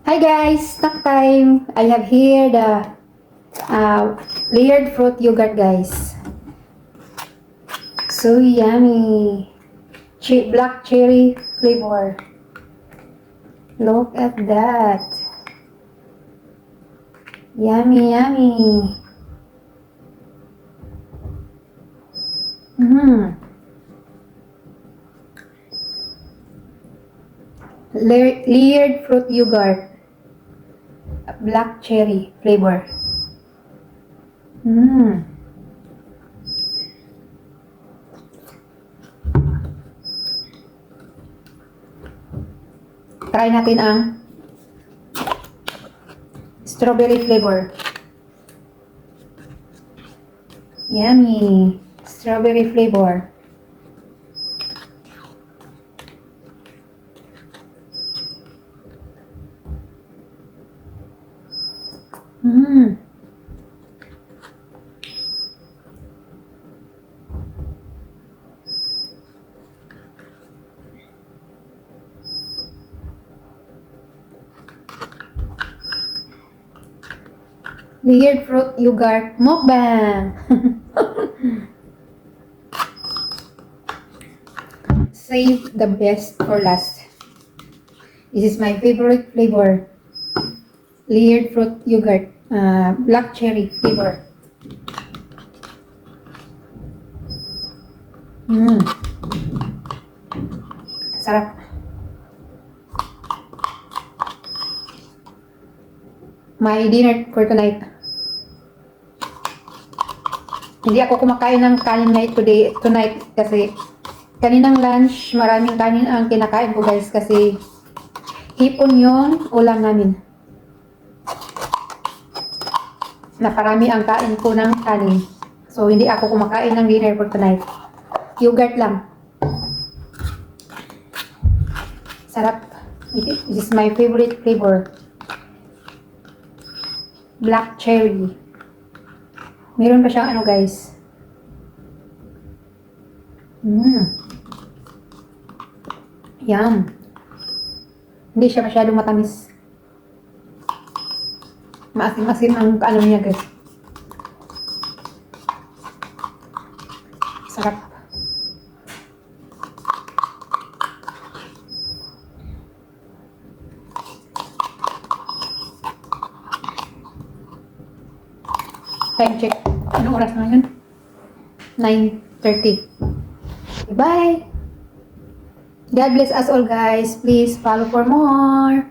Hi guys, snack time. I have here the layered fruit yogurt, guys. So yummy. Black cherry flavor. Look at that. Yummy, yummy. Mmm. Layered fruit yogurt. Black cherry flavor. Mmm. Try natin ang strawberry flavor. Yummy. Strawberry flavor. Mmm. Layered fruit yogurt mukbang. Save the best for last. This is my favorite flavor. Layered fruit yogurt. Black cherry flavor. Mmm. Sarap. My dinner for tonight. Hindi ako kumakain ng kanin tonight kasi kaninang lunch, maraming kanin ang kinakain ko, guys, kasi hipon yung ulam namin. Naparami ang kain ko ng kanin. So, hindi ako kumakain ng dinner for tonight. Yogurt lang. Sarap. This is my favorite flavor. Black cherry. Meron pa siyang ano, guys. Yum. Hindi siya masyadong matamis. Maasim-asim ang ano niya, guys. Sarap. Time check. Anong oras na ngayon? 9:30. Bye! God bless us all, guys. Please follow for more.